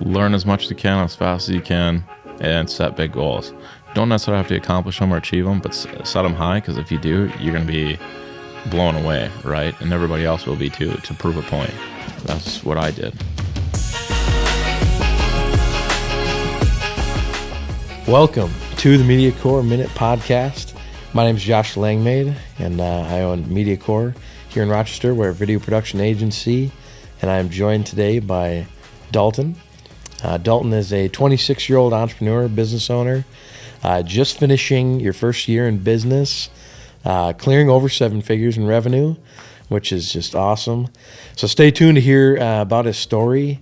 learn as much as you can as fast as you can and set big goals. Don't necessarily have to accomplish them or achieve them, but set them high, because if you do, you're going to be blown away, right? And everybody else will be too, to prove a point. That's what I did. Welcome to the MediaCore Minute Podcast. My name is Josh Langmaid, and I own MediaCore here in Rochester. We're a video production agency, and I am joined today by Dalton. Dalton is a 26-year-old entrepreneur, business owner, just finishing your first year in business, clearing over 7 figures in revenue, which is just awesome. So stay tuned to hear about his story.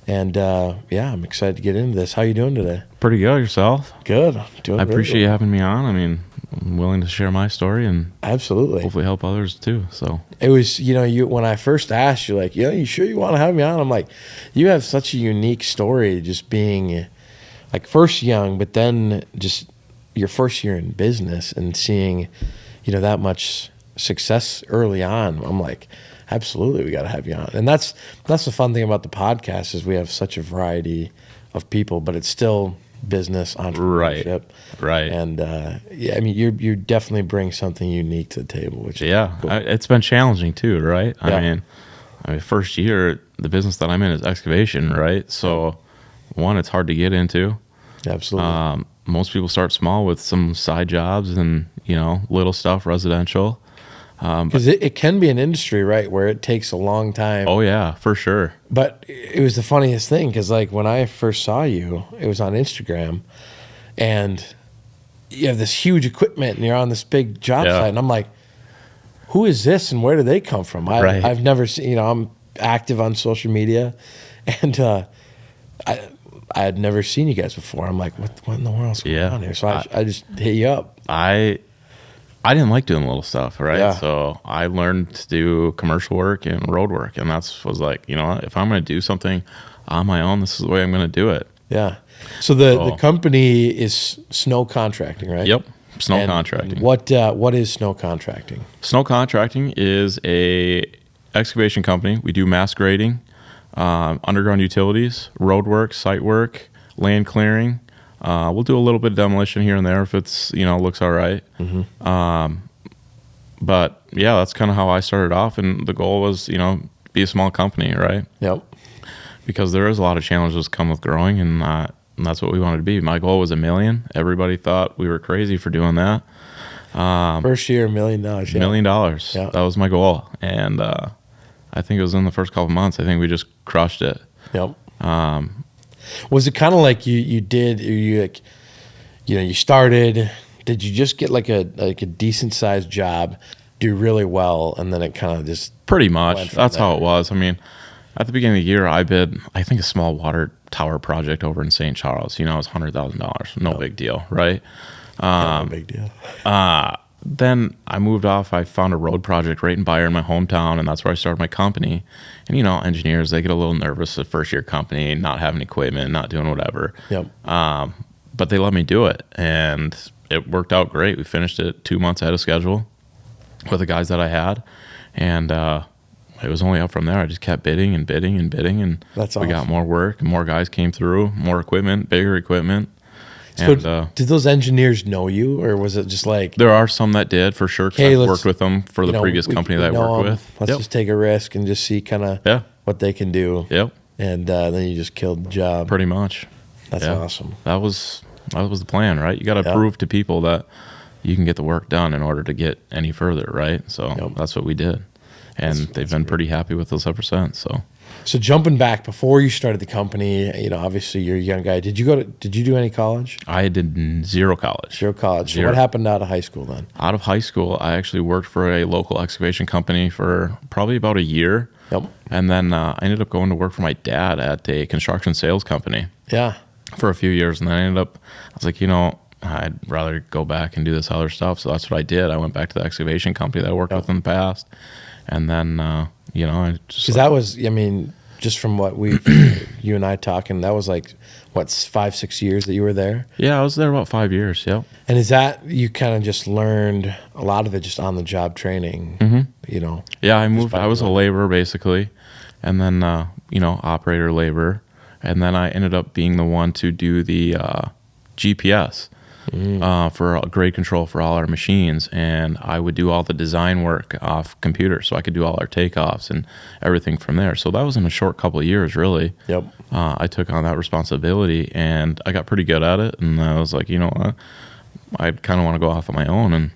And I'm excited to get into this. How you doing today? Pretty good. Yourself? Good. Doing I appreciate you having me on. I mean, I'm willing to share my story and absolutely hopefully help others too. So it was, you when I first asked you, like, you sure you want to have me on? I'm like, you have such a unique story, just being like first young, but then just your first year in business and seeing, that much success early on. I'm like, absolutely, we got to have you on. And that's the fun thing about the podcast, is we have such a variety of people, but it's still business, entrepreneurship. Right. And you definitely bring something unique to the table, which is cool. It's been challenging too, right? Yeah. I mean, first year, the business that I'm in is excavation, right? So one, it's hard to get into. Absolutely. Most people start small with some side jobs and, little stuff, residential. Because it can be an industry, right, where it takes a long time. Oh, yeah, for sure. But it was the funniest thing, because, like, when I first saw you, it was on Instagram, and you have this huge equipment, and you're on this big job site, and I'm like, who is this, and where do they come from? I've never seen, I'm active on social media, and I had never seen you guys before. I'm like, what in the world's going on here? So I just hit you up. I didn't like doing little stuff, right? Yeah. So I learned to do commercial work and road work, and was like, if I'm going to do something on my own, this is the way I'm going to do it. Yeah. So the company is Snow Contracting, right? Yep. Snow Contracting. What is Snow Contracting? Snow Contracting is a excavation company. We do mass grading, underground utilities, road work, site work, land clearing. We'll do a little bit of demolition here and there if it's, looks all right. Mm-hmm. But yeah, that's kind of how I started off. And the goal was, be a small company, right? Yep. Because there is a lot of challenges come with growing, and that's what we wanted to be. My goal was $1 million. Everybody thought we were crazy for doing that. First year, $1 million. Yeah. $1 million. Yeah. That was my goal. And I think it was in the first couple of months. I think we just crushed it. Yep. Was it kind of like you started, did you just get like a decent sized job, do really well, and then it kind of just pretty much that's how it was. I mean, at the beginning of the year, I bid, I think, a small water tower project over in St. Charles. It was $100,000. No big deal, right? No big deal. Then I moved off. I found a road project right in Byron, my hometown, and that's where I started my company. And, engineers, they get a little nervous, the first year company, not having equipment, not doing whatever. Yep. But they let me do it, and it worked out great. We finished it 2 months ahead of schedule with the guys that I had, and it was only up from there. I just kept bidding and bidding and bidding, and that's awesome. We got more work, and more guys came through, more equipment, bigger equipment. So did those engineers know you, or was it just like... There are some that did, for sure, because I worked with them for the previous company that I worked with. Let's just take a risk and just see kind of what they can do. Yep. And then you just killed the job. Pretty much. That's awesome. That was the plan, right? You got to prove to people that you can get the work done in order to get any further, right? So that's what we did. And they've been pretty happy with us ever since, So jumping back, before you started the company, obviously you're a young guy. Did you do any college? I did zero college. Zero college. So what happened out of high school then? Out of high school, I actually worked for a local excavation company for probably about a year. Yep. And then I ended up going to work for my dad at a construction sales company. Yeah. For a few years. And then I was like, I'd rather go back and do this other stuff. So that's what I did. I went back to the excavation company that I worked with in the past. And then, I just... Because that was, just from what you and I talking, that was like, what, 5-6 years that you were there? Yeah, I was there about 5 years, yep. And is that, you kind of just learned a lot of it just on the job training, Yeah, I moved, I was a laborer basically, and then, operator labor. And then I ended up being the one to do the GPS for grade control for all our machines. And I would do all the design work off computer, so I could do all our takeoffs and everything from there. So that was in a short couple of years, really. Yep. I took on that responsibility, and I got pretty good at it. And I was like, you know what? I kind of want to go off on my own, and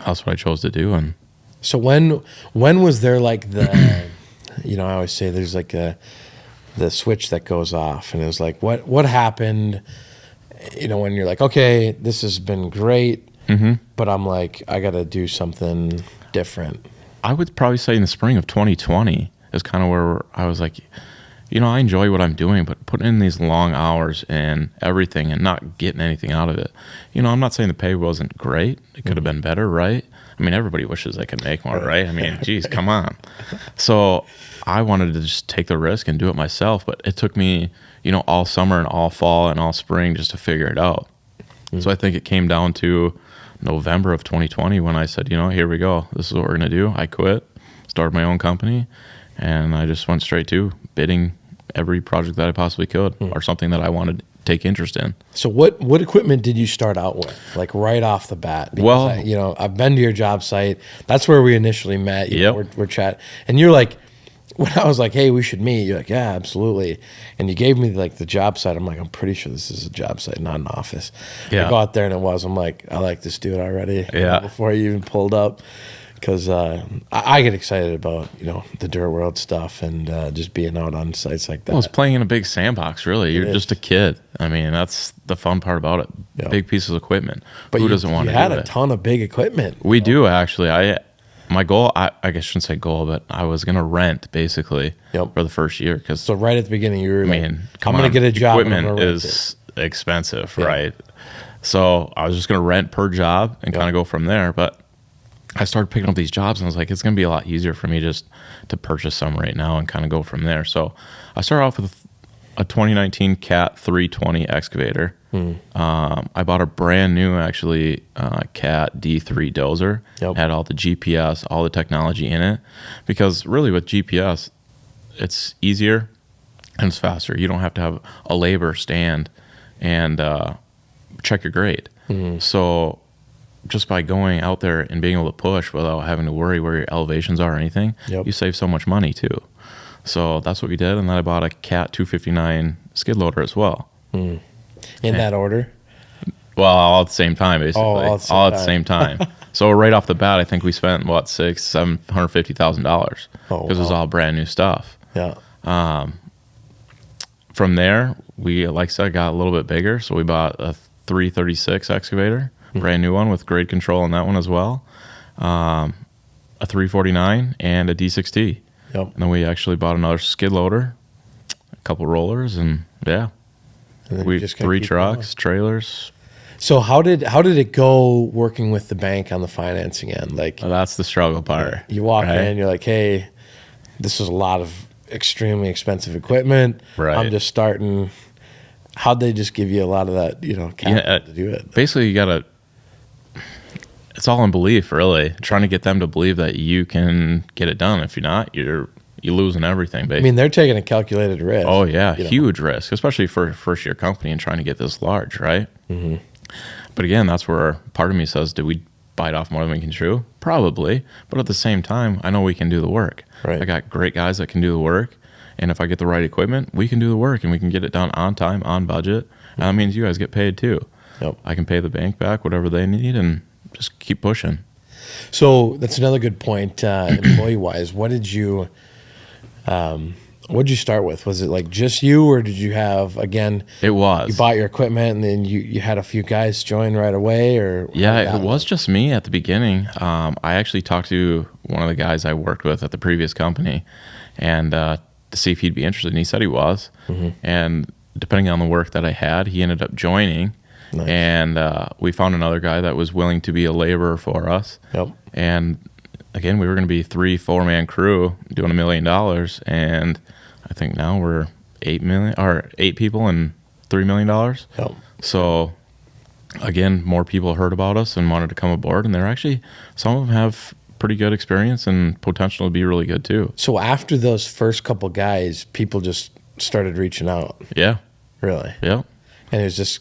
that's what I chose to do. And so when was there like the, I always say there's like the switch that goes off, and it was like, what happened, when you're like, okay, this has been great, but I'm like, I got to do something different. I would probably say in the spring of 2020 is kind of where I was like, I enjoy what I'm doing, but putting in these long hours and everything and not getting anything out of it. I'm not saying the pay wasn't great. It could have been better, right? I mean, everybody wishes they could make more, right? I mean, geez, come on. So I wanted to just take the risk and do it myself, but it took me, all summer and all fall and all spring just to figure it out. So I think it came down to November of 2020 when I said, here we go. This is what we're going to do. I quit, started my own company, and I just went straight to bidding every project that I possibly could or something that I wanted to take interest in. So what equipment did you start out with, like right off the bat? Because I've been to your job site. That's where we initially met. We're chatting. And you're like, when I was like, hey, we should meet, you're like, yeah, absolutely. And you gave me like the job site. I'm like, I'm pretty sure this is a job site, not an office. Yeah. I go out there and it was. I'm like, I like this dude already. Yeah. Before you even pulled up. Because I get excited about, the dirt world stuff and just being out on sites like that. Well, it's playing in a big sandbox, really. You're just a kid. I mean, that's the fun part about it. Yep. Big pieces of equipment. But who doesn't want to do it? You had a ton of big equipment. We do, actually. My goal, I guess I shouldn't say goal, but I was going to rent, basically, for the first year. So right at the beginning, you were I'm going to get a job. Equipment is expensive, right? So I was just going to rent per job and kind of go from there. But I started picking up these jobs, and I was like, it's going to be a lot easier for me just to purchase some right now and kind of go from there. So I started off with a 2019 Cat 320 excavator. I bought a brand new, actually, Cat D3 dozer. Had all the GPS, all the technology in it. Because really with GPS, it's easier and it's faster. You don't have to have a labor stand and check your grade. So just by going out there and being able to push without having to worry where your elevations are or anything, you save so much money too. So that's what we did. And then I bought a Cat 259 skid loader as well. In that order? Well, all at the same time, basically. All at the same time. So right off the bat, I think we spent, $750,000 because it was all brand new stuff. Yeah. From there, we, like I said, got a little bit bigger. So we bought a 336 excavator, brand new one with grade control on that one as well. A 349 and a D6T. And then we actually bought another skid loader, a couple rollers, and we just 3 trucks, trailers. So how did it go working with the bank on the financing end? Like, that's the struggle part. You walk in, you're like, hey, this is a lot of extremely expensive equipment. Right. I'm just starting. How'd they just give you a lot of that, capital to do it? Basically, you gotta. It's all in belief, really. Trying to get them to believe that you can get it done. If you're not, you're losing everything, basically. I mean, they're taking a calculated risk. Oh, yeah. Huge risk, especially for a first-year company and trying to get this large, right? But again, that's where part of me says, did we bite off more than we can chew? Probably. But at the same time, I know we can do the work. Right. I got great guys that can do the work. And if I get the right equipment, we can do the work and we can get it done on time, on budget. And that means you guys get paid too. I can pay the bank back whatever they need and just keep pushing. So that's another good point. Employee-wise, what did you start with? Was it like just you, or did you have, again, it was, you bought your equipment and then you had a few guys join right away, or? Yeah, it was just me at the beginning. I actually talked to one of the guys I worked with at the previous company and to see if he'd be interested, and he said he was. And depending on the work that I had, he ended up joining. Nice. And we found another guy that was willing to be a laborer for us. And again, we were going to be 3-4-man crew doing $1 million, and I think now we're 8 people and $3 million. So again, more people heard about us and wanted to come aboard, and they're actually, some of them have pretty good experience and potential to be really good too. So after those first couple guys, people just started reaching out. Yeah. Really? Yeah. And it's just,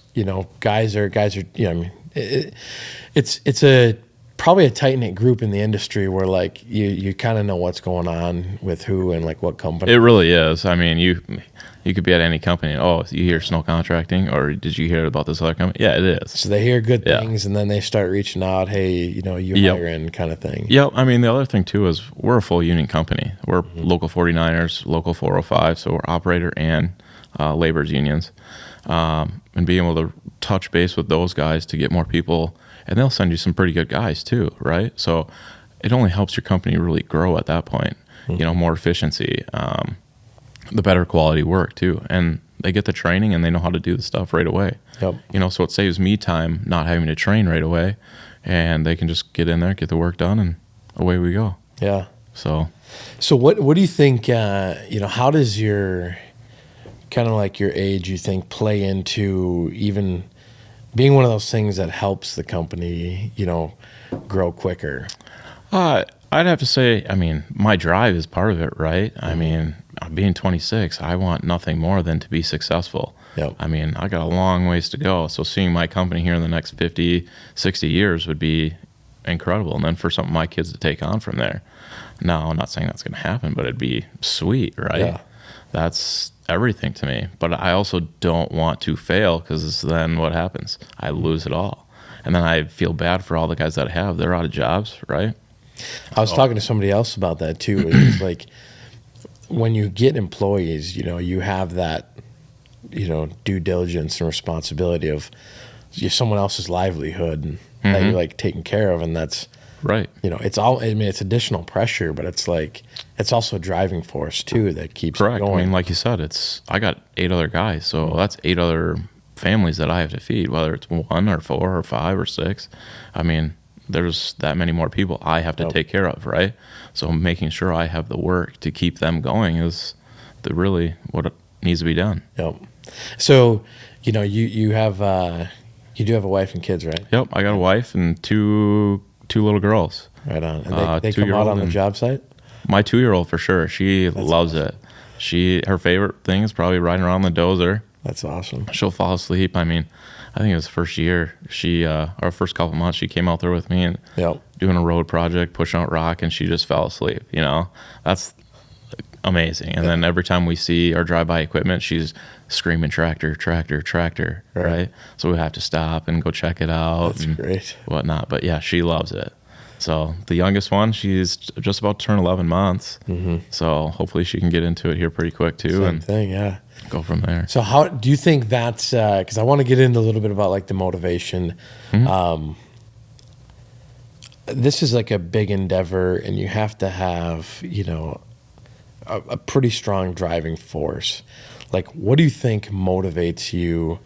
guys are, I mean, it's a probably a tight knit group in the industry where like you kind of know what's going on with who and like what company. It really is. I mean, you could be at any company. Oh, you hear Snow Contracting, or did you hear about this other company? Yeah, it is. So they hear good things, and then they start reaching out. Hey, you hiring kind of thing. Yep. I mean, the other thing too is we're a full union company. We're local 49ers, local 405, so we're operator and labor's unions, and being able to touch base with those guys to get more people, and they'll send you some pretty good guys too, right? So it only helps your company really grow at that point. More efficiency, the better quality work too, and they get the training and they know how to do the stuff right away. Yep. So it saves me time not having to train right away, and they can just get in there, get the work done, and away we go. Yeah. So what do you think? How does your kind of like your age, you think, play into even being one of those things that helps the company, grow quicker? I'd have to say, I mean, my drive is part of it, right? I mean, being 26, I want nothing more than to be successful. Yep. I mean, I got a long ways to go. So seeing my company here in the next 50, 60 years would be incredible. And then for some of my kids to take on from there. Now, I'm not saying that's going to happen, but it'd be sweet, right? Yeah. That's everything to me. But I also don't want to fail, because then what happens? I lose it all. And then I feel bad for all the guys that I have. They're out of jobs, right? I was talking to somebody else about that too. It's like when you get employees, you have that, due diligence and responsibility of someone else's livelihood and that you're like taking care of. And that's right. It's additional pressure, but it's like, it's also a driving force too that keeps Correct. going. I mean, like you said, I got 8 other guys. So that's 8 other families that I have to feed, whether it's 1 or 4 or 5 or 6. I mean, there's that many more people I have to take care of, right? So making sure I have the work to keep them going is really what needs to be done. Yep. So, you do have a wife and kids, right? Yep. I got a wife and two little girls. Right on. And they come out on the job site? My 2-year-old for sure. She loves it. Her favorite thing is probably riding around the dozer. That's awesome. She'll fall asleep. I mean, I think it was first year. Our first couple months, she came out there with me and doing a road project, pushing out rock, and she just fell asleep. That's amazing. And then every time we see our drive-by equipment, she's screaming tractor, tractor, tractor, right? So we have to stop and go check it out. That's great. Whatnot. But yeah, she loves it. So the youngest one, she's just about to turn 11 months. So hopefully she can get into it here pretty quick too. Same thing, yeah. Go from there. So how do you think that's, because I want to get into a little bit about like the motivation. This is like a big endeavor, and you have to have, a pretty strong driving force. Like, what do you think motivates you?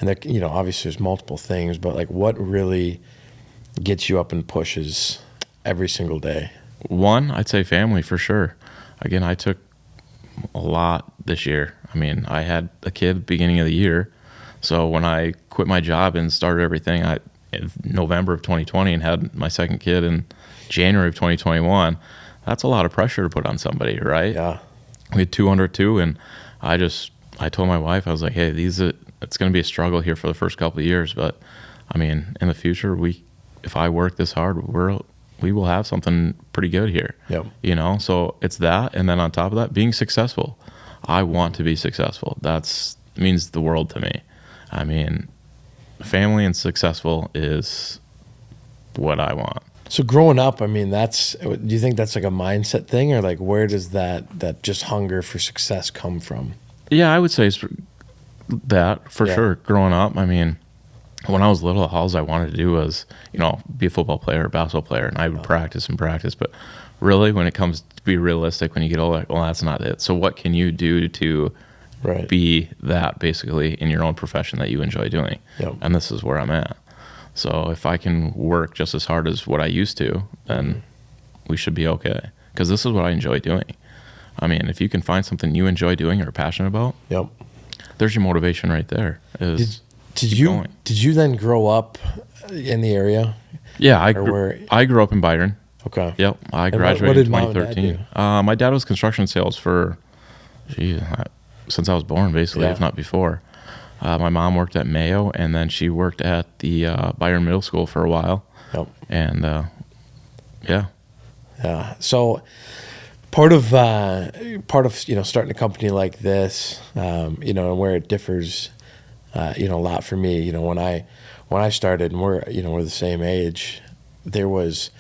And there, obviously there's multiple things, but like what really gets you up and pushes every single day? One, I'd say family for sure. Again, I took a lot this year. I mean, I had a kid beginning of the year. So when I quit my job and started everything in November of 2020 and had my second kid in January of 2021, that's a lot of pressure to put on somebody, right? Yeah. We had 2 under 2, and I told my wife, I was like, hey, it's going to be a struggle here for the first couple of years, but I mean, in the future, if I work this hard, we will have something pretty good here. Yep. So it's that, and then on top of that, being successful. I want to be successful. That means the world to me. I mean, family and successful is what I want. So growing up, I mean, do you think that's like a mindset thing, or like where does that just hunger for success come from? Yeah, I would say it's that for sure. Growing up, I mean, when I was little, all I wanted to do was, be a football player or basketball player, and I would practice and practice. But really, when it comes to be realistic, when you get older, well, that's not it. So what can you do to be that basically in your own profession that you enjoy doing? Yep. And this is where I'm at. So if I can work just as hard as what I used to, then we should be okay. Because this is what I enjoy doing. I mean, if you can find something you enjoy doing or are passionate about, there's your motivation right there. Did you then grow up in the area? Yeah, I grew up in Byron. Okay. Yep. I graduated in 2013. My dad was construction sales for since I was born, basically, if not before. My mom worked at Mayo, and then she worked at the Byron Middle School for a while. Yep. And yeah. So part of starting a company like this, and where it differs, a lot for me. When I started, and we're the same age, there was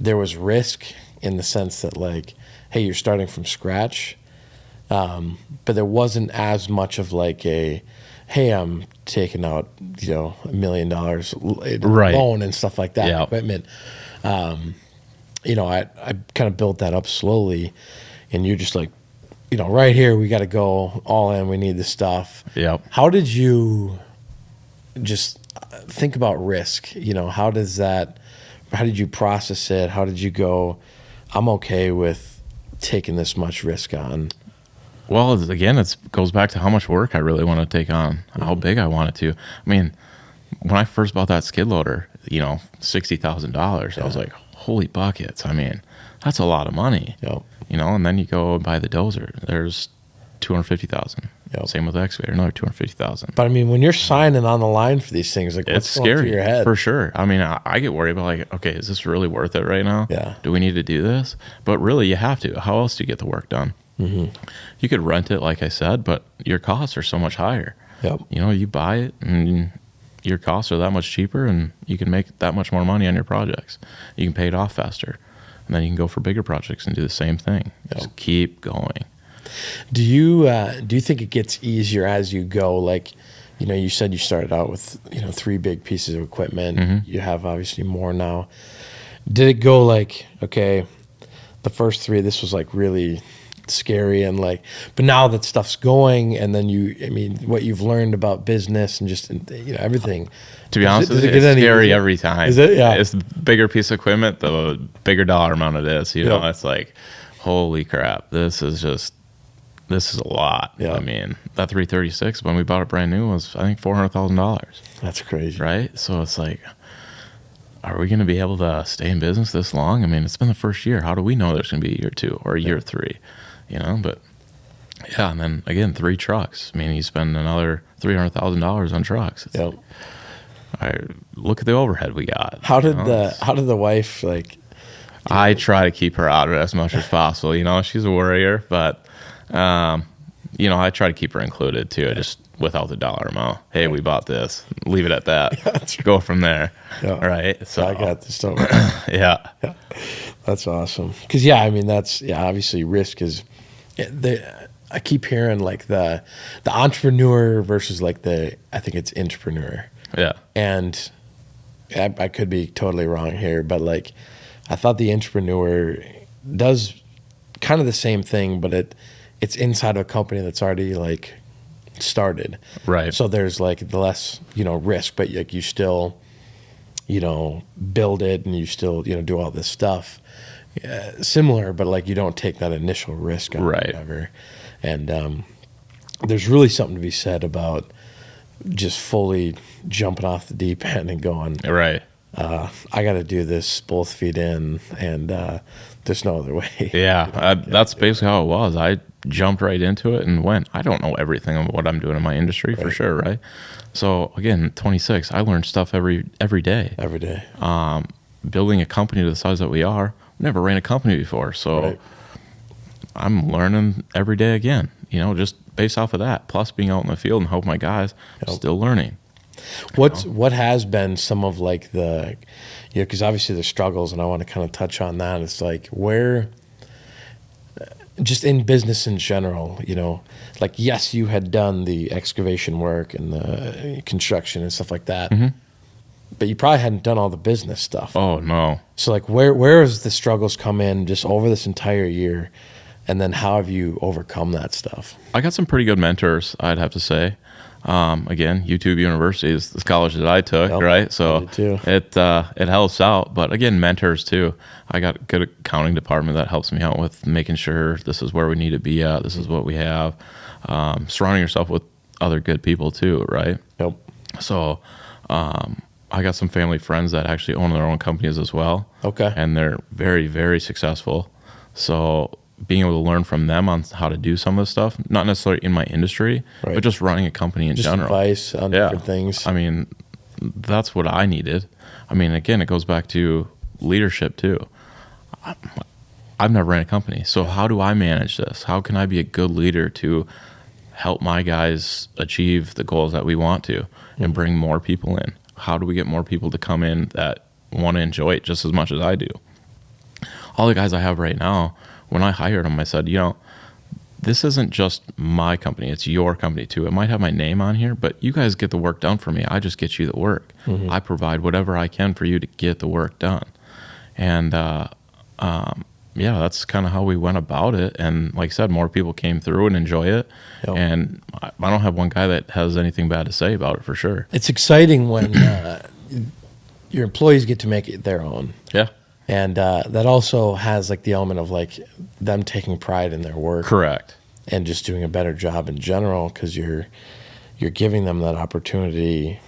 risk in the sense that, like, hey, you're starting from scratch, but there wasn't as much of like a, hey, I'm taking out $1 million loan and stuff like that. Equipment. I kind of built that up slowly, and you're just like, right here, we got to go all in. We need this stuff. Yep. How did you just think about risk? How did you process it? How did you go, I'm okay with taking this much risk on? Well, again, it goes back to how much work I really want to take on, how big I want it to. I mean, when I first bought that skid loader, $60,000, I was like, holy buckets. I mean, that's a lot of money. Yep. And then you go and buy the dozer. There's $250,000. Yep. Same with the excavator, another $250,000. But I mean, when you're signing on the line for these things, like, it's what's going scary through your head? for sure. I mean, I get worried about, like, okay, is this really worth it right now? Yeah. Do we need to do this? But really, you have to. How else do you get the work done? Mm-hmm. You could rent it, like I said, but your costs are so much higher. Yep. You buy it, and your costs are that much cheaper, and you can make that much more money on your projects. You can pay it off faster, and then you can go for bigger projects and do the same thing. Yep. Just keep going. Do you think it gets easier as you go? Like, you said you started out with 3 big pieces of equipment. Mm-hmm. You have obviously more now. Did it go like, okay, the first 3, this was like really scary, and like, but now that stuff's going, and then what you've learned about business and just everything. To be honest, it's scary every time. Is it? Yeah. It's the bigger piece of equipment, the bigger dollar amount it is. It's like, holy crap, this is a lot. Yeah. I mean, that 336 when we bought it brand new was, I think, $400,000. That's crazy, right? So it's like, are we going to be able to stay in business this long? I mean, it's been the first year. How do we know there's going to be a year 2 or a year 3? But yeah, and then again, 3 trucks. I mean, you spend another $300,000 on trucks. Yep. Look at the overhead we got. How did the wife, like? I try to keep her out of it as much as possible. She's a worrier, but I try to keep her included too, just without the dollar amount. Hey, we bought this. Leave it at that. Yeah, that's right. Go from there. Yeah. Right. So I got this. Don't worry. Yeah. That's awesome. Because obviously risk is. I keep hearing like the entrepreneur versus like I think it's intrapreneur. Yeah. And I could be totally wrong here, but like I thought the intrapreneur does kind of the same thing, but it's inside of a company that's already like started. Right. So there's like the less, risk, but like you still, build it, and you still, do all this stuff. Similar, but like you don't take that initial risk on whatever. And there's really something to be said about just fully jumping off the deep end and going, right. I got to do this both feet in, and there's no other way. Yeah, that's basically how it was. I jumped right into it and went. I don't know everything of what I'm doing in my industry for sure, right? So again, 26, I learned stuff every day. Every day. Building a company to the size that we are, never ran a company before, so I'm learning every day again. Just based off of that, plus being out in the field and help my guys, still learning. What has been some of like the, because obviously there's struggles, and I want to kind of touch on that. It's like where, just in business in general, like yes, you had done the excavation work and the construction and stuff like that, but you probably hadn't done all the business stuff. Oh no. So like where has the struggles come in just over this entire year, and then how have you overcome that stuff? I got some pretty good mentors, I'd have to say. Again, YouTube University is the college that I took, right? So it helps out. But again, mentors too. I got a good accounting department that helps me out with making sure this is where we need to be at. This is what we have. Surrounding yourself with other good people too, right? Yep. So I got some family friends that actually own their own companies as well. Okay. And they're very, very successful. So being able to learn from them on how to do some of the stuff, not necessarily in my industry, Right. but just running a company in Just general. advice on different things. I mean, that's what I needed. I mean, again, it goes back to leadership too. I've never ran a company, so how do I manage this? How can I be a good leader to help my guys achieve the goals that we want to and bring more people in? How do we get more people to come in that want to enjoy it just as much as I do? All the guys I have right now, when I hired them, I said, this isn't just my company, it's your company too. It might have my name on here, but you guys get the work done for me. I just get you the work. I provide whatever I can for you to get the work done. And that's kind of how we went about it. And like I said, more people came through and enjoy it. Yep. And I don't have one guy that has anything bad to say about it, for sure. It's exciting when your employees get to make it their own. Yeah. And that also has like the element of like them taking pride in their work. Correct. And just doing a better job in general, because you're giving them that opportunity,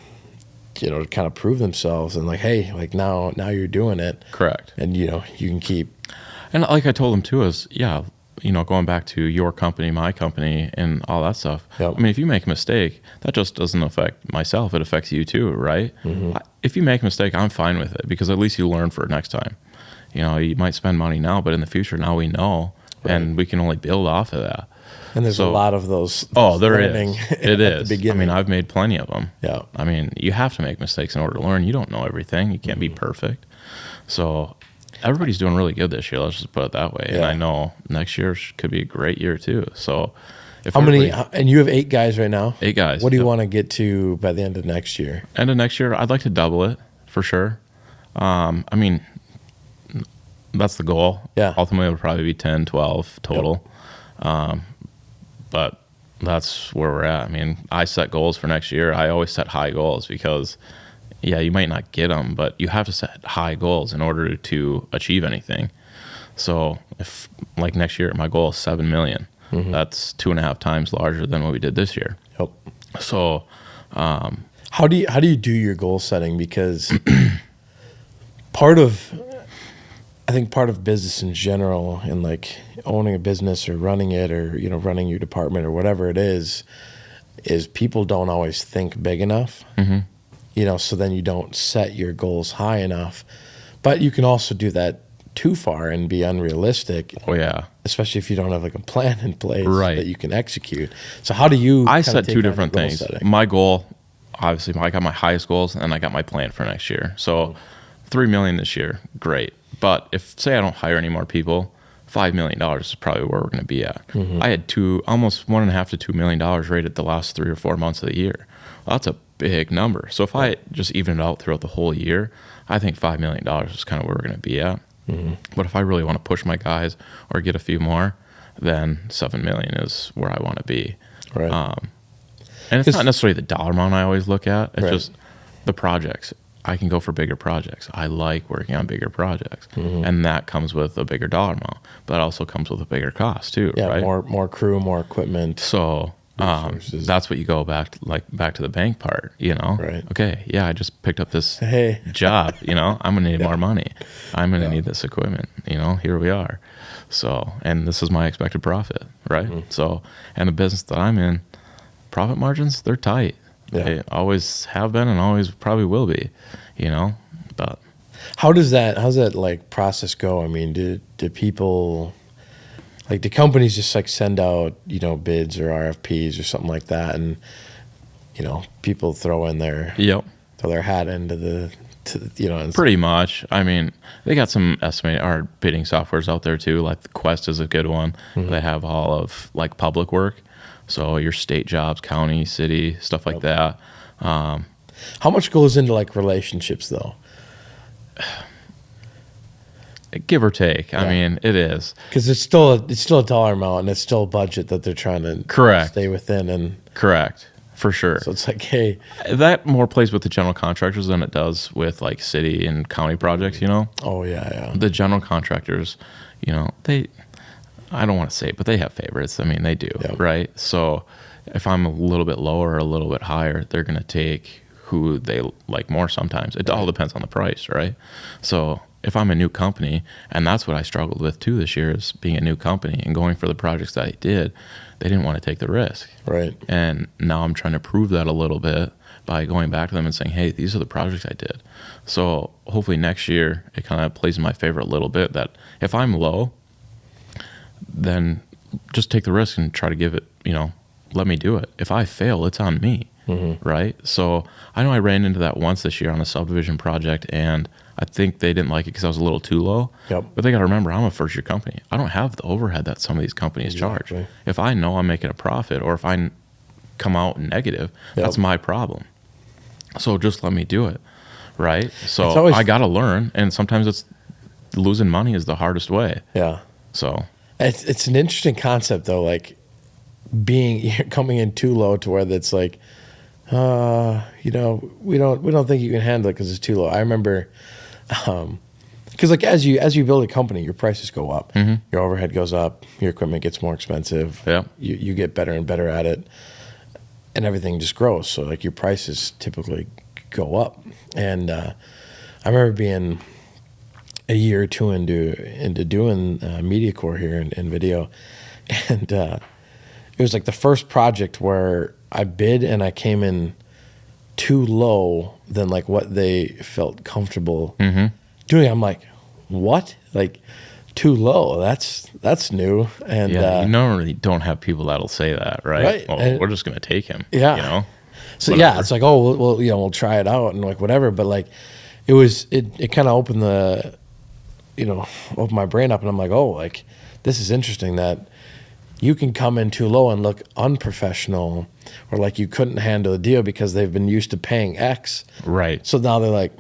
to kind of prove themselves and like, hey, like now you're doing it. Correct. And you can keep. And like I told them too is, going back to your company, my company, and all that stuff. Yep. I mean, if you make a mistake, that just doesn't affect myself. It affects you too, right? If you make a mistake, I'm fine with it, because at least you learn for it next time. You might spend money now, but in the future, now we know, and we can only build off of that. And there's a lot of those. There is. It is. The beginning. I mean, I've made plenty of them. Yeah. I mean, you have to make mistakes in order to learn. You don't know everything. You can't be perfect. So everybody's doing really good this year. Let's just put it that way. Yeah. And I know next year could be a great year too. So how many? And you have 8 guys right now. 8 guys. What do you want to get to by the end of next year? End of next year, I'd like to double it for sure. I mean, that's the goal. Yeah. Ultimately, it'll probably be 10, 12 total. Yep. But that's where we're at. I mean, I set goals for next year. I always set high goals because, you might not get them, but you have to set high goals in order to achieve anything. So if like next year, my goal is 7 million. That's 2.5 times larger than what we did this year. Yep. So, how do you do your goal setting? Because I think part of business in general, and like owning a business or running it, or running your department or whatever it is people don't always think big enough. So then you don't set your goals high enough. But you can also do that too far and be unrealistic. Oh yeah. Especially if you don't have like a plan in place Right. that you can execute. So how do you? I kinda set take 2 on your different goal things. setting? My goal, obviously, I got my highest goals and I got my plan for next year. So 3 million this year, great. But if, say, I don't hire any more people, $5 million is probably where we're going to be at. I had almost $1.5 to $2 million rated the last 3 or 4 months of the year. Well, that's a big number. So if I just even it out throughout the whole year, I think $5 million is kind of where we're going to be at. But if I really want to push my guys or get a few more, then 7 million is where I want to be. Right. And it's not necessarily the dollar amount I always look at. It's Right. just the projects. I can go for bigger projects. I like working on bigger projects. And that comes with a bigger dollar amount. But that also comes with a bigger cost too, Yeah, right? more crew, more equipment. So resources. that's what you go back to the bank part, Right. Okay, yeah, I just picked up this Hey. job, I'm going to need more money. I'm going to need this equipment, here we are. So, and this is my expected profit, right? So, and the business that I'm in, profit margins, they're tight. Yeah. They always have been and always probably will be, but How's that like process go? I mean, do people, like, do companies just like send out, bids or RFPs or something like that, and people throw their hat into the and pretty much. I mean, they got some our bidding softwares out there too. Like the Quest is a good one. They have all of like public work, so your state jobs, county, city, stuff like that. How much goes into like relationships though? Give or take. I mean, it is because it's still a dollar amount and it's still a budget that they're trying to stay within, and correct. For sure. So it's like, hey, that more plays with the general contractors than it does with like city and county projects, Oh yeah. The general contractors, I don't want to say it, but they have favorites. I mean, they do, right? So if I'm a little bit lower or a little bit higher, they're going to take who they like more sometimes. It all depends on the price, right? So if I'm a new company, and that's what I struggled with too this year, is being a new company and going for the projects that I did, they didn't want to take the risk. Right. And now I'm trying to prove that a little bit by going back to them and saying, hey, these are the projects I did. So hopefully next year it kind of plays in my favor a little bit, that if I'm low, then just take the risk and try to give it, let me do it. If I fail, it's on me, right? So I know I ran into that once this year on a subdivision project, and I think they didn't like it because I was a little too low. Yep. But they got to remember, I'm a first-year company. I don't have the overhead that some of these companies charge. If I know I'm making a profit, or if I come out negative, that's my problem. So just let me do it, right? So I got to learn, and sometimes it's losing money is the hardest way. Yeah. So it's an interesting concept though, like coming in too low to where it's like, we don't think you can handle it because it's too low. I remember, because like as you build a company, your prices go up, your overhead goes up, your equipment gets more expensive. Yeah. You get better and better at it, and everything just grows. So like your prices typically go up. And I remember being a year or two into doing MediaCore here in video, and it was like the first project where I bid and I came in too low than like what they felt comfortable doing. I'm like, what? Like too low? That's new. And you normally don't have people that'll say that, right? Right. Well, we're just gonna take him. Yeah. So Whatever. it's like, oh well, we'll try it out and like whatever. But like, it kind of opened opened my brain up, and I'm like, oh, like this is interesting that you can come in too low and look unprofessional, or like you couldn't handle the deal because they've been used to paying X. Right. So now they're like,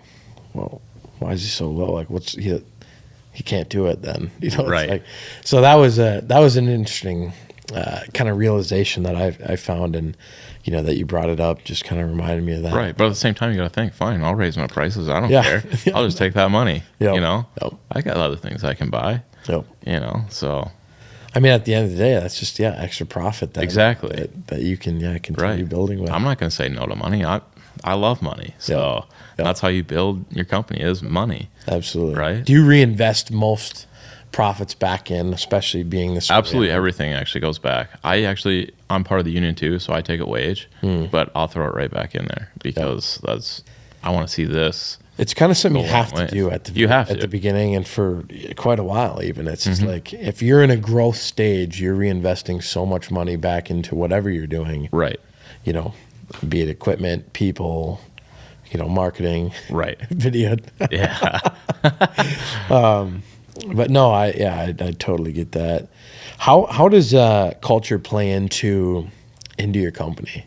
well, why is he so low? Like, he can't do it then? Right. Like, so that was an interesting kind of realization that I found, and that you brought it up just kind of reminded me of that. Right. But at the same time, you got to think, fine, I'll raise my prices. I don't care. I'll just take that money. Yep. I got other things I can buy. Yep. So. I mean, at the end of the day, that's just extra profit that you can continue building with. I'm not going to say no to money. I love money, so that's how you build your company, is money. Absolutely. Right. Do you reinvest most profits back in, especially being this? Absolutely, everything actually goes back. I'm part of the union too, so I take a wage, but I'll throw it right back in there because I want to see this. It's kind of something you have to do at the beginning and for quite a while even. It's just like if you're in a growth stage, you're reinvesting so much money back into whatever you're doing. Right. Be it equipment, people, marketing. Right. Video. Yeah. But no, I totally get that. How does culture play into your company?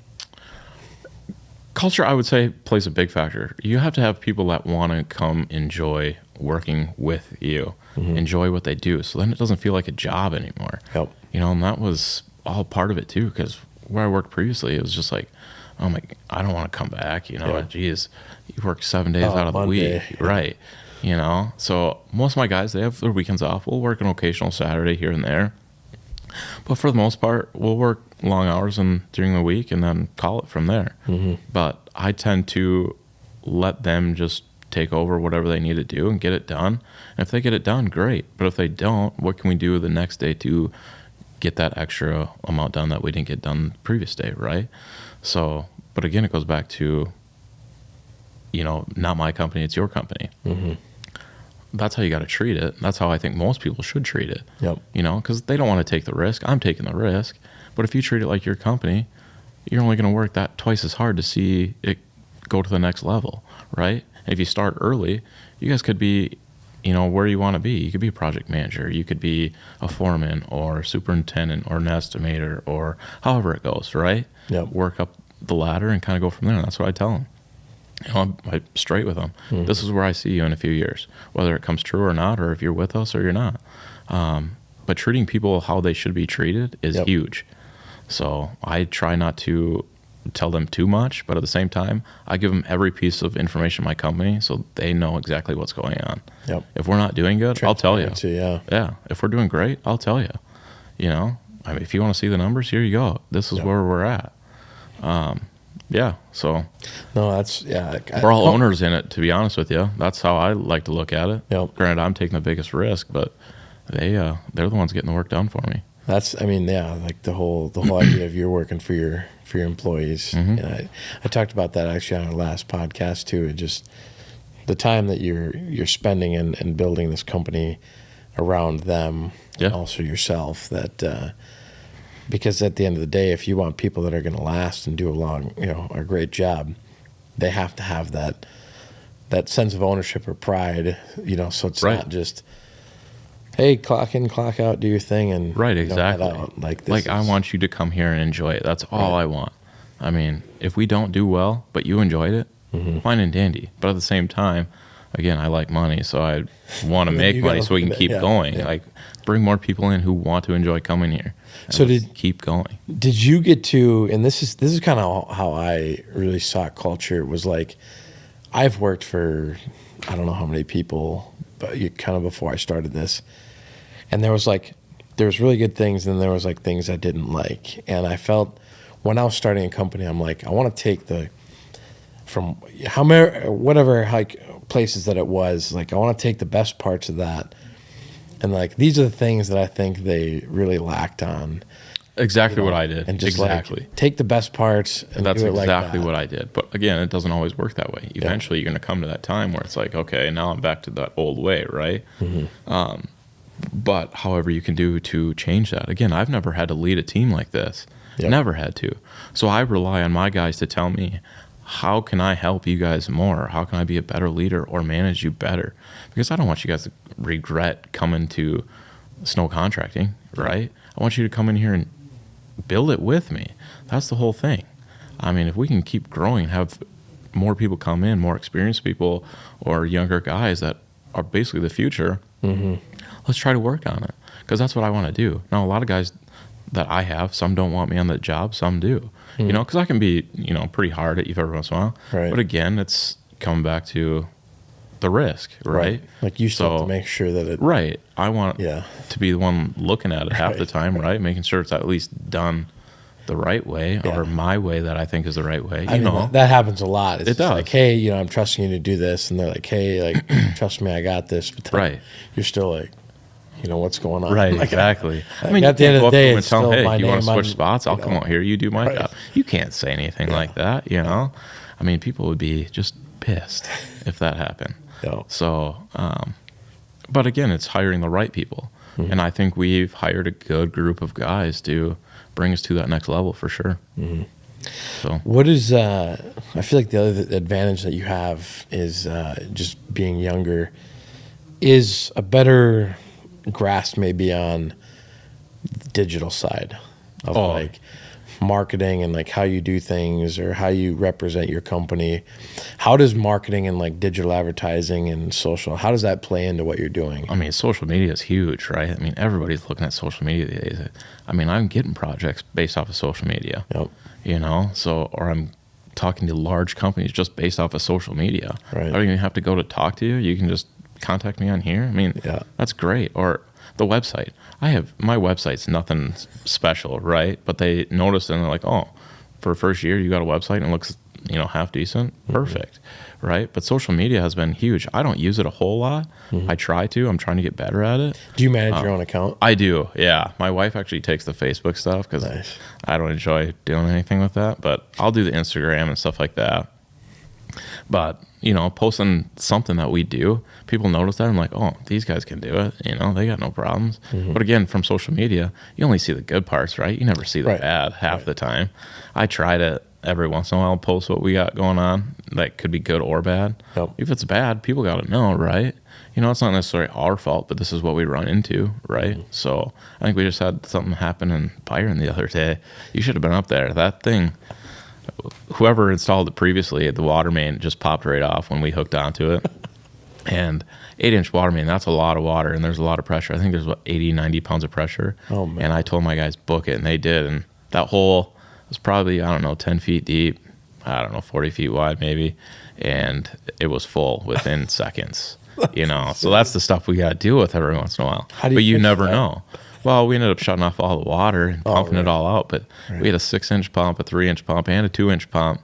Culture, I would say, plays a big factor. You have to have people that want to come enjoy working with you, enjoy what they do, so then it doesn't feel like a job anymore. Yep. And that was all part of it too, because where I worked previously, it was just like, oh my, I don't want to come back. Geez, you work 7 days out of the week, right? So most of my guys, they have their weekends off. We'll work an occasional Saturday here and there, but for the most part, we'll work long hours during the week and then call it from there. But I tend to let them just take over whatever they need to do and get it done. And if they get it done, great. But if they don't, what can we do the next day to get that extra amount done that we didn't get done the previous day, right? So, but again, it goes back to, not my company, it's your company. That's how you got to treat it. That's how I think most people should treat it. Yep. Because they don't want to take the risk. I'm taking the risk. But if you treat it like your company, you're only going to work that twice as hard to see it go to the next level, right? And if you start early, you guys could be, where you want to be. You could be a project manager. You could be a foreman or superintendent or an estimator or however it goes, right? Yep. Work up the ladder and kind of go from there. And that's what I tell them. I'm straight with them. This is where I see you in a few years, whether it comes true or not, or if you're with us or you're not. But treating people how they should be treated is huge. So I try not to tell them too much, but at the same time, I give them every piece of information in my company so they know exactly what's going on. Yep. If we're not doing good, I'll tell you. Yeah. If we're doing great, I'll tell you. If you want to see the numbers, here you go. This is where we're at. Yeah. So No, that's we're all owners in it, to be honest with you. That's how I like to look at it. Yep. Granted, I'm taking the biggest risk, but they're the ones getting the work done for me. Like the whole idea of you're working for your employees. Mm-hmm. And I talked about that actually on our last podcast too. It just the time that you're spending and building this company around them, and also yourself. That because at the end of the day, if you want people that are going to last and do a great job, they have to have that sense of ownership or pride. So it's not just, hey, clock in, clock out, do your thing, and exactly. Head out. I want you to come here and enjoy it. That's all I want. I mean, if we don't do well, but you enjoyed it, fine and dandy. But at the same time, again, I like money, so I want to make money so we can keep going. Yeah. Like, bring more people in who want to enjoy coming here. So keep going. Did you get to? And this is kind of how I really saw culture. Was like, I've worked for I don't know how many people, but kind of before I started this, and there was really good things, and there was like things I didn't like, and I felt when I was starting a company, I'm like, I want to take from whatever like places that it was, like I want to take the best parts of that, and like these are the things that I think they really lacked on. Exactly what I did. And just take the best parts and that's do it exactly like that. what I did. But again, it doesn't always work that way. Eventually, you're going to come to that time where it's like, okay, now I'm back to that old way, right? Mm-hmm. But however you can do to change that. Again, I've never had to lead a team like this. Never had to. So I rely on my guys to tell me, how can I help you guys more? How can I be a better leader or manage you better? Because I don't want you guys to regret coming to snow contracting, right? I want you to come in here and build it with me. That's the whole thing. I mean, if we can keep growing, have more people come in, more experienced people or younger guys that are basically the future, let's try to work on it, because that's what I want to do. Now, a lot of guys that I have, some don't want me on the job, some do. Because I can be, pretty hard at you every once in a while. Right. But again, it's coming back to the risk, right? Like you still have to make sure that it... Right. I want to be the one looking at it half the time, right? Making sure it's at least done the right way or my way that I think is the right way. That happens a lot. It does. Like, hey, I'm trusting you to do this. And they're like, hey, like, trust me, I got this. But then you're still like, what's going on? Right, like, exactly. I mean, at the end of the day, it's still hey, my you name. want to switch spots? I'll come out here. You do my job. You can't say anything like that, I mean, people would be just pissed if that happened. So, but again, it's hiring the right people. And I think we've hired a good group of guys to bring us to that next level for sure. So, what is, I feel like the other advantage that you have is just being younger is a better grasp maybe on the digital side of like marketing and like how you do things or how you represent your company. How does marketing and like digital advertising and social, how does that play into what you're doing? I mean, social media is huge, right? I mean, everybody's looking at social media these days. I mean, I'm getting projects based off of social media, so, or I'm talking to large companies just based off of social media. Right. I don't even have to go to talk to you. You can just contact me on here. I mean, that's great. Or the website. My website's nothing special, right? But they noticed and they're like, oh, for first year you got a website and it looks, half decent. Perfect. Right? But social media has been huge. I don't use it a whole lot. I try to. I'm trying to get better at it. Do you manage your own account? I do, yeah. My wife actually takes the Facebook stuff because I don't enjoy doing anything with that. But I'll do the Instagram and stuff like that. But, posting something that we do, people notice that. I'm like, oh, these guys can do it. They got no problems. But again, from social media, you only see the good parts, right? You never see the bad half the time. I try to, every once in a while, post what we got going on that could be good or bad. If it's bad, people got to know, right? It's not necessarily our fault, but this is what we run into, right? So I think we just had something happen in Byron the other day. You should have been up there. That thing... Whoever installed it previously, the water main just popped right off when we hooked onto it. And 8-inch water main, that's a lot of water, and there's a lot of pressure. I think there's, 80, 90 pounds of pressure. Oh, man. And I told my guys, book it, and they did. And that hole was probably, 10 feet deep, 40 feet wide maybe. And it was full within seconds, So that's the stuff we got to deal with every once in a while. But you never know. Well, we ended up shutting off all the water and pumping it all out. But we had a 6-inch pump, a 3-inch pump, and a 2-inch pump.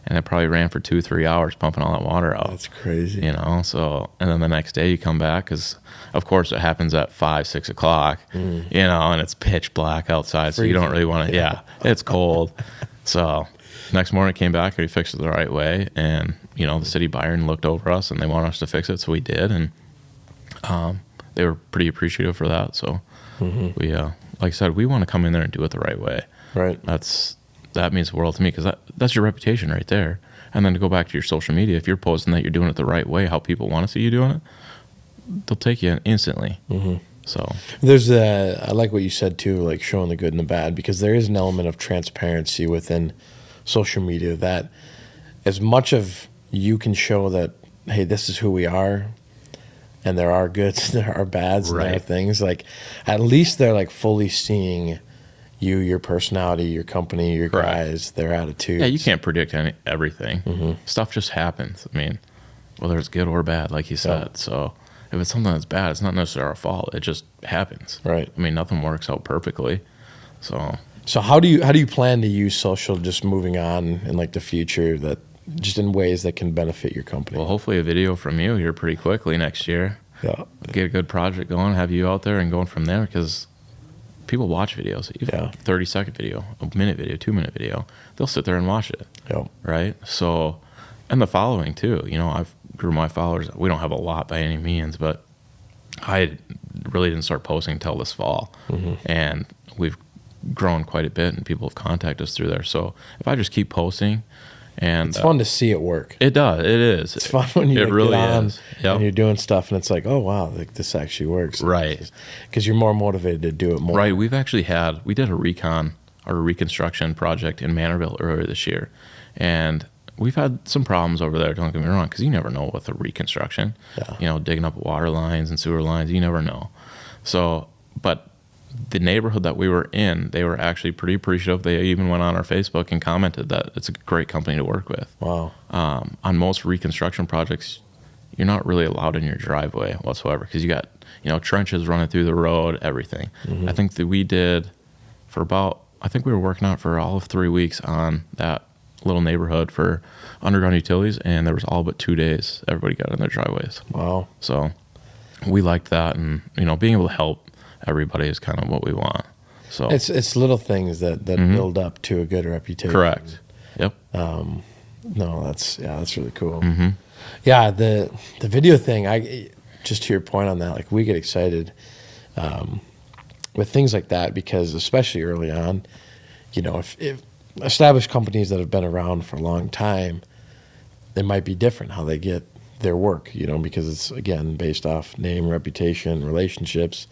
and it probably ran for 2-3 hours pumping all that water out. That's crazy. So, and then the next day you come back, because of course it happens at 5-6 o'clock, and it's pitch black outside, so you don't really want to, it's cold. So next morning came back, and we fixed it the right way, and the city Byron looked over us and they wanted us to fix it, so we did, and they were pretty appreciative for that. So we, like I said, we want to come in there and do it the right way. Right. That means the world to me, because that's your reputation right there. And then to go back to your social media, if you're posting that you're doing it the right way, how people want to see you doing it, they'll take you instantly. So there's I like what you said too, like showing the good and the bad, because there is an element of transparency within social media that as much of you can show that, hey, this is who we are, and there are goods, there are bads, and there are things, like at least they're like fully seeing you, your personality, your company, your guys, their attitudes. Yeah, you can't predict everything. Stuff just happens. I mean, whether it's good or bad, like you said. So if it's something that's bad, it's not necessarily our fault. It just happens. Right. I mean, nothing works out perfectly. So how do you plan to use social just moving on in like the future, that just in ways that can benefit your company? Well, hopefully a video from you here pretty quickly next year. Yeah. Get a good project going, have you out there and going from there, because people watch videos, even 30-second video, a minute video, 2-minute video. They'll sit there and watch it. Yeah. Right. So, and the following too. I've grew my followers. We don't have a lot by any means, but I really didn't start posting until this fall, and we've grown quite a bit, and people have contacted us through there. So if I just keep posting, and it's fun to see it work. It does. It is. It's fun when you really get on is. and you're doing stuff, and it's like, oh wow, like this actually works. Right. Because you're more motivated to do it more. Right. We did a recon or a reconstruction project in Manorville earlier this year, and we've had some problems over there. Don't get me wrong, because you never know with a reconstruction. Digging up water lines and sewer lines, you never know. So, but the neighborhood that we were in, they were actually pretty appreciative. They even went on our Facebook and commented that it's a great company to work with. Wow. On most reconstruction projects, you're not really allowed in your driveway whatsoever, because you got trenches running through the road, everything. I think that we did we were working out for all of 3 weeks on that little neighborhood for underground utilities, and there was all but 2 days everybody got in their driveways. Wow. So we liked that, and being able to help everybody is kind of what we want. So it's little things that build up to a good reputation. Correct. Yep. No, that's really cool. Yeah, the video thing, I just to your point on that, like we get excited with things like that, because especially early on, if established companies that have been around for a long time, it might be different how they get their work, because it's again based off name, reputation, relationships,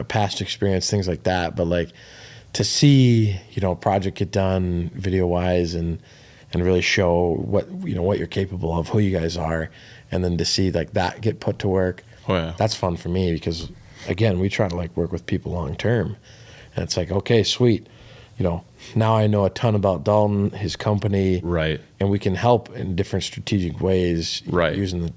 past experience, things like that. But like to see, a project get done video wise and really show what you're capable of, who you guys are, and then to see like that get put to work. Oh, yeah. That's fun for me, because again, we try to like work with people long term, and it's like, okay, sweet. Now I know a ton about Dalton, his company, right, and we can help in different strategic ways, using the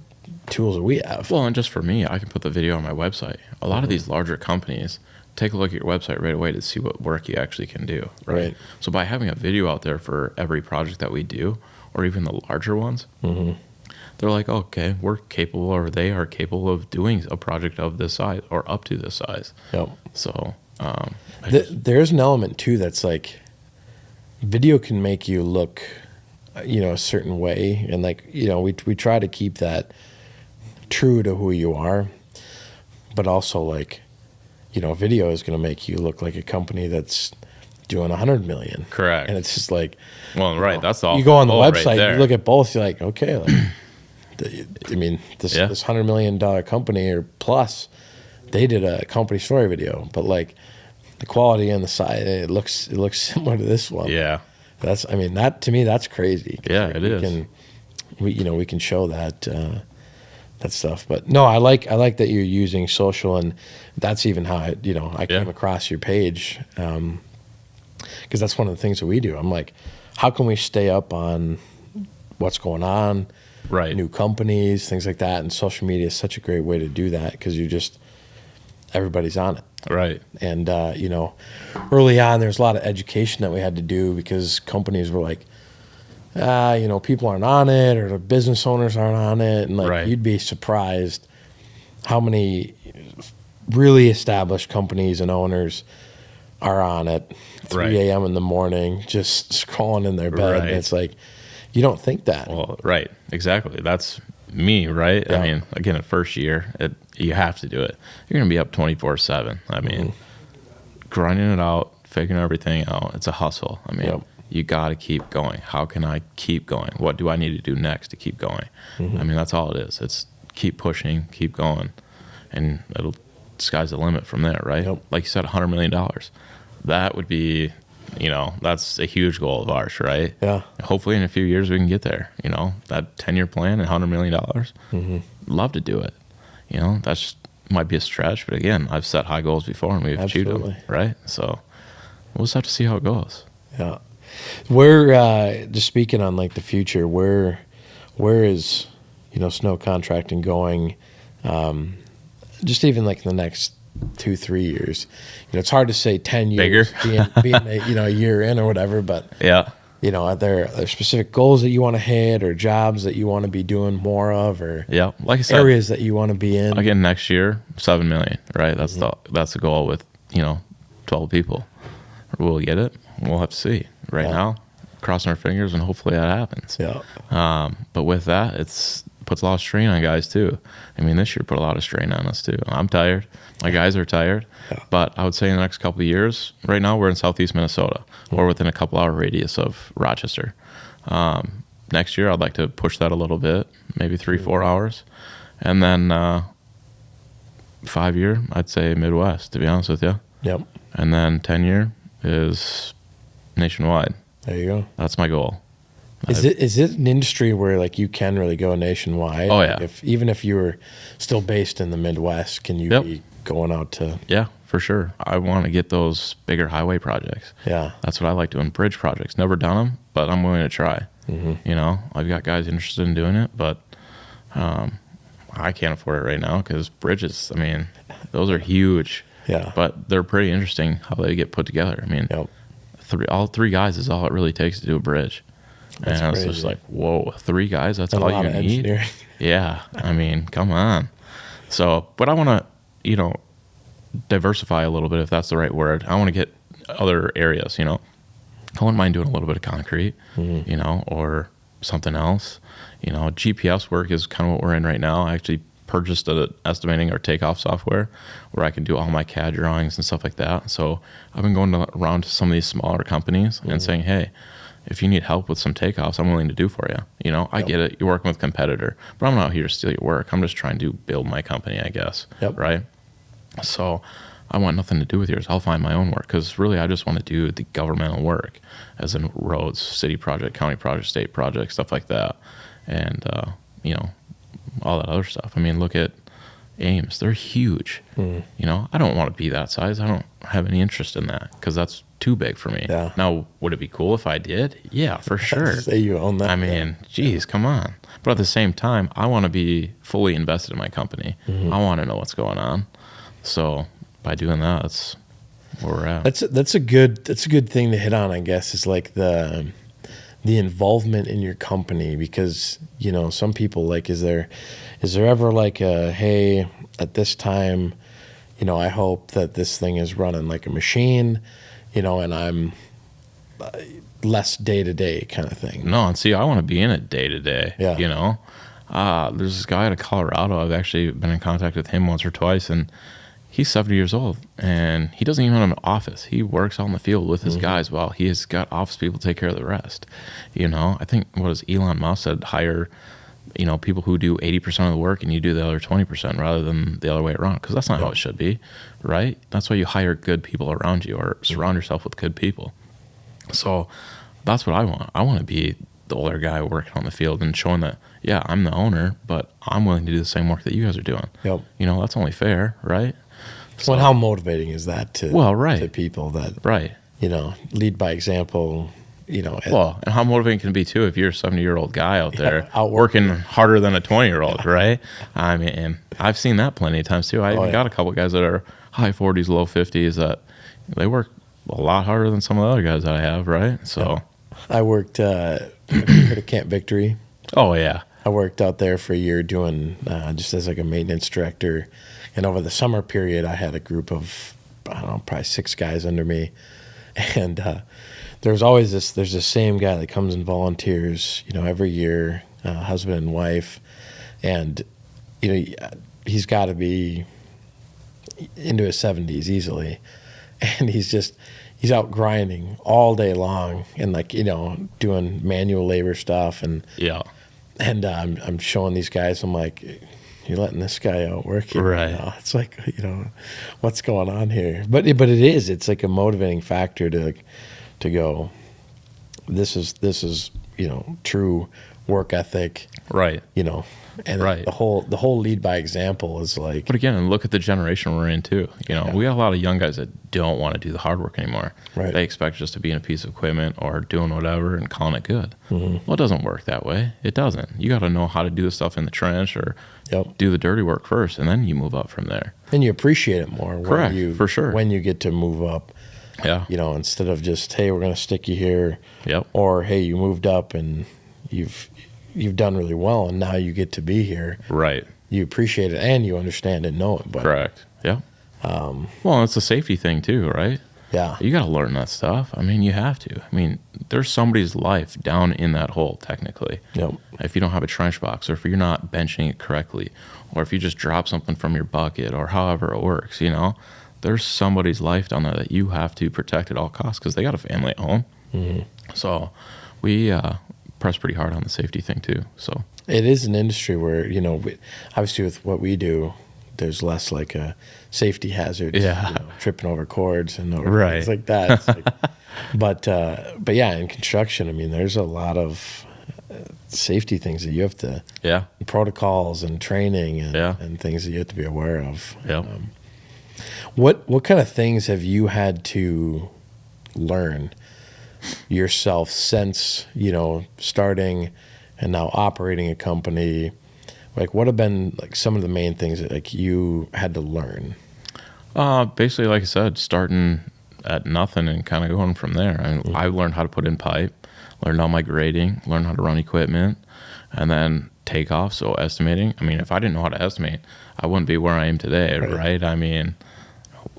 tools that we have. Well, and just for me, I can put the video on my website. A lot of these larger companies take a look at your website right away to see what work you actually can do. Right. So by having a video out there for every project that we do, or even the larger ones, they're like, okay, we're capable, or they are capable of doing a project of this size or up to this size. Yep. So there's an element too that's like, video can make you look, a certain way, and like we try to keep that true to who you are, but also like, video is going to make you look like a company that's doing 100 million. Correct. And it's just like, well, right. That's all. You go on the website, right, you look at both, you're like, okay, like, this $100 million company or plus, they did a company story video, but like the quality and the size, it looks similar to this one. Yeah. That to me, that's crazy. Yeah, it is. We can show that stuff. But no, I like that you're using social, and that's even how I came across your page, because that's one of the things that we do. I'm like, how can we stay up on what's going on, right? New companies, things like that, and social media is such a great way to do that, because everybody's on it. Right. And, early on, there's a lot of education that we had to do, because companies were like, people aren't on it, or the business owners aren't on it, and like Right. you'd be surprised how many really established companies and owners are on it 3 Right. a.m. in the morning, just scrolling in their bed. Right. And it's like, you don't think that. Well, right, exactly. That's me, right? Yeah. I mean, again, the first year, you have to do it. You're going to be up 24/7. I mean, grinding it out, figuring everything out. It's a hustle. I mean, Yep. you got to keep going. How can I keep going? What do I need to do next to keep going? I mean, that's all it is. It's keep pushing, keep going, and sky's the limit from there, right? Yep. Like you said, $100 million. That would be, that's a huge goal of ours, right? Yeah. Hopefully in a few years we can get there. That 10-year plan and $100 million. Love to do it. That's might be a stretch, but again, I've set high goals before and we've achieved them, right? So we'll just have to see how it goes. Yeah. Where, just speaking on like the future, where is, Snow Contracting going? Just even like in the next 2-3 years, it's hard to say 10 years being a year in or whatever, but Yeah. are there specific goals that you want to hit, or jobs that you want to be doing more of, or Yeah. Like I said, areas that you want to be in? again, next year, 7 million, right? That's the goal with, 12 people. Will we get it? We'll have to see. Right now, crossing our fingers and hopefully that happens. Yeah. But with that, puts a lot of strain on guys too. I mean, this year put a lot of strain on us too. I'm tired. My guys are tired. Yeah. But I would say in the next couple of years, right now we're in southeast Minnesota. We're within a couple hour radius of Rochester. Next year, I'd like to push that a little bit, maybe 3-4 hours. And then 5 year, I'd say Midwest, to be honest with you. Yep. And then 10 year is nationwide. There you go. That's my goal. Is it an industry where like you can really go nationwide? Oh, yeah. Even if you were still based in the Midwest, can you be going out to? Yeah, for sure. I want to get those bigger highway projects. Yeah. That's what I like doing. Bridge projects. Never done them, but I'm willing to try. I've got guys interested in doing it, but I can't afford it right now because bridges, I mean, those are huge. Yeah. But they're pretty interesting how they get put together. I mean, all three guys is all it really takes to do a bridge. That's and it's crazy. just like, whoa, 3 guys? That's A all lot you of need? engineering. Yeah. I mean, come on. So, but I want to, diversify a little bit, if that's the right word. I want to get other areas, I wouldn't mind doing a little bit of concrete, or something else. GPS work is kind of what we're in right now. I actually purchased an estimating or takeoff software where I can do all my CAD drawings and stuff like that. So I've been going around to some of these smaller companies and saying, hey, if you need help with some takeoffs, I'm willing to do for you. I get it. You're working with a competitor, but I'm not out here to steal your work. I'm just trying to build my company, I guess. Right? So I want nothing to do with yours. I'll find my own work because really I just want to do the governmental work, as in roads, city project, county project, state project, stuff like that. And, all that other stuff. I mean, look at Ames. They're huge. I don't want to be that size. I don't have any interest in that because that's too big for me. Yeah. Now, would it be cool if I did? Yeah, for sure. Say you own that. I mean, geez, come on. But at the same time, I want to be fully invested in my company. I want to know what's going on. So by doing that, that's where we're at. That's a good thing to hit on, I guess, is like the involvement in your company, because some people, like, is there ever like a, hey, at this time, I hope that this thing is running like a machine, and I'm less day to day kind of thing. No, and see, I want to be in it day to day. Yeah. There's this guy out of Colorado. I've actually been in contact with him once or twice, and he's 70 years old, and he doesn't even have an office. He works out in the field with his guys while he has got office people to take care of the rest. I think, Elon Musk said, hire, people who do 80% of the work and you do the other 20% rather than the other way around, because that's not how it should be, right? That's why you hire good people around you, or surround yourself with good people. So that's what I want. I want to be the older guy working on the field and showing that, yeah, I'm the owner, but I'm willing to do the same work that you guys are doing. Yep. That's only fair, right? Well, how motivating is that to to people that lead by example? Well, and how motivating can it be too if you're a 70-year-old guy out there out working harder than a 20-year-old, right? I mean, I've seen that plenty of times too. I even got a couple guys that are high 40s, low 50s that they work a lot harder than some of the other guys that I have, right? So I worked have you heard of Camp Victory. Oh yeah. I worked out there for a year doing just as like a maintenance director, and over the summer period, I had a group of I don't know, probably 6 guys under me, and there's always there's this same guy that comes and volunteers, every year, husband and wife, and he's got to be into his 70s easily, and he's out grinding all day long and doing manual labor stuff Yeah. and I'm showing these guys, I'm like, you're letting this guy out working Right. now. It's like, what's going on here? But it's like a motivating factor to go, this is true work ethic, Right. and Right. the whole lead by example is like, But again, and look at the generation we're in too. We got a lot of young guys that don't want to do the hard work anymore. Right. They expect just to be in a piece of equipment or doing whatever and calling it good. Mm-hmm. Well, it doesn't work that way. It doesn't. You got to know how to do the stuff in the trench or Yep. do the dirty work first, and then you move up from there. and you appreciate it more. Correct, when for sure. When you get to move up, Yeah. instead of just, hey, we're going to stick you here, Yep. or hey, you moved up and you've done really well, and now you get to be here. Right. You appreciate it and you understand and know it. But Correct. Yeah. Well, it's a safety thing too, right? yeah, You got to learn that stuff. I mean, you have to. I mean, there's somebody's life down in that hole, technically. yep, If you don't have a trench box, or if you're not benching it correctly, or if you just drop something from your bucket, or however it works, there's somebody's life down there that you have to protect at all costs because they got a family at home. Mm-hmm. So we press pretty hard on the safety thing too. So it is an industry where obviously with what we do, there's less like a safety hazards, Yeah. tripping over cords and over Right. things like that. It's like, but yeah, in construction, I mean, there's a lot of safety things that you have to, yeah, protocols and training and, Yeah. and things that you have to be aware of. yeah. What kind of things have you had to learn yourself since starting and now operating a company? Like, what have been like some of the main things that like you had to learn? Basically, like I said, starting at nothing and kind of going from there. I mean, I learned how to put in pipe, learned all my grading, learned how to run equipment, and then takeoff. So estimating. I mean, if I didn't know how to estimate, I wouldn't be where I am today, right? I mean,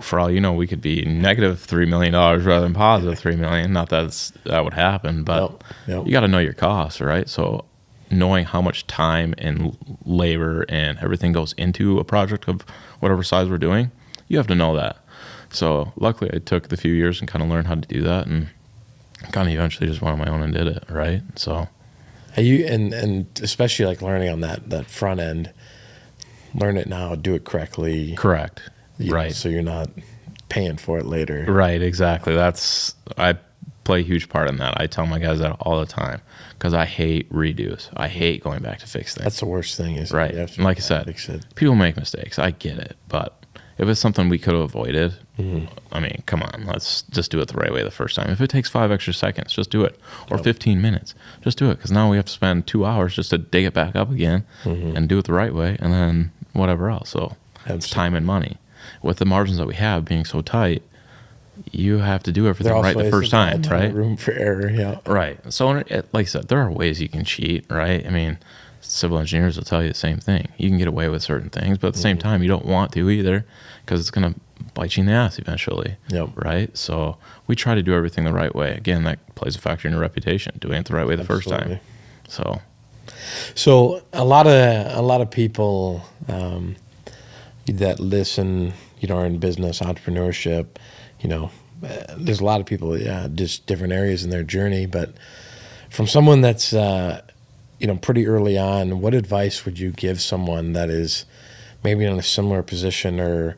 for all you know, we could be negative $3 million rather than positive $3 million. Not that that would happen, but Yep. you got to know your costs, right? So knowing how much time and labor and everything goes into a project of whatever size we're doing, you have to know that. So luckily I took the few years and kind of learned how to do that, and kind of eventually just went on my own and did it, right? So You and especially like learning on that front end, learn it now, do it correctly. correct. Right. So you're not paying for it later. Right, exactly. I play a huge part in that. I tell my guys that all the time because I hate redos. I hate going back to fix things. That's the worst thing is right. you have to And like I said, fix it. people make mistakes. I get it. But if it's something we could have avoided, Mm-hmm. I mean, come on, let's just do it the right way the first time. If it takes 5 extra seconds, just do it. Or 15 minutes, just do it. Because now we have to spend 2 hours just to dig it back up again and do it the right way, and then whatever else. So it's time and money. With the margins that we have being so tight, you have to do everything right the first time, right? Room for error, yeah. Right. So, like I said, there are ways you can cheat, right? I mean, civil engineers will tell you the same thing. You can get away with certain things, but at the same time, you don't want to either because it's going to bite you in the ass eventually, Yep. right? So we try to do everything the right way. Again, that plays a factor in your reputation, doing it the right way the first time. Absolutely. So a lot of people that listen, are in business, entrepreneurship, there's a lot of people, just different areas in their journey. But from someone that's, pretty early on, what advice would you give someone that is maybe in a similar position or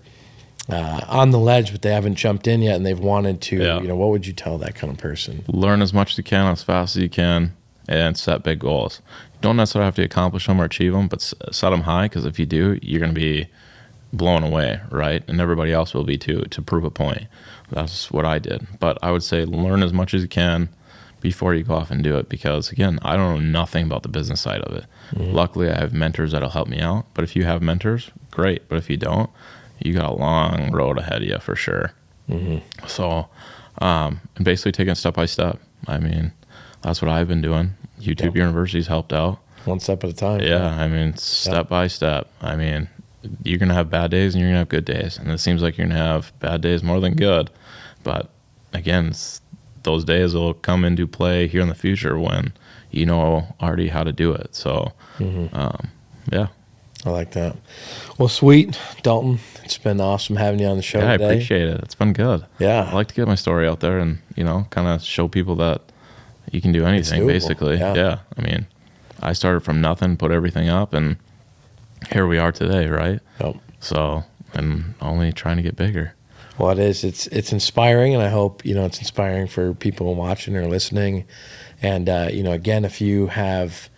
on the ledge, but they haven't jumped in yet and they've wanted to, what would you tell that kind of person? learn as much as you can, as fast as you can, and set big goals. You don't necessarily have to accomplish them or achieve them, but set them high, because if you do, you're going to be blown away, right? And everybody else will be too, to prove a point. That's what I did. But I would say learn as much as you can before you go off and do it, because again, I don't know nothing about the business side of it. Luckily, I have mentors that'll help me out. But if you have mentors, great. But if you don't, you got a long road ahead of you for sure. So, and basically taking it step by step. I mean, that's what I've been doing. YouTube University's helped out. One step at a time. Yeah, I mean, step by step. I mean, you're going to have bad days and you're going to have good days. And it seems like you're going to have bad days more than good. But again, those days will come into play here in the future when you know already how to do it. So, yeah. I like that. Well, sweet, Dalton. It's been awesome having you on the show today. I appreciate it. It's been good. Yeah. I like to get my story out there and, kind of show people that you can do anything, basically. Yeah. I mean, I started from nothing, put everything up, and here we are today, right? Yep. So, and only trying to get bigger. Well, it is. It's inspiring, and I hope, it's inspiring for people watching or listening. And, again, if you have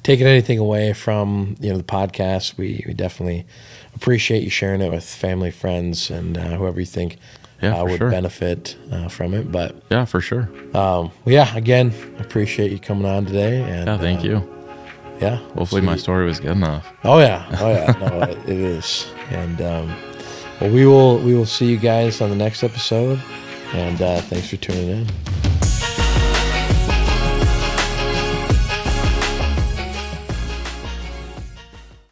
taken anything away from, the podcast, we definitely appreciate you sharing it with family, friends, and whoever you think would benefit from it. But yeah, for sure. Again, appreciate you coming on today. And thank you. Yeah. Hopefully my story was good enough. Oh yeah. No, it is. And we will see you guys on the next episode. And thanks for tuning in.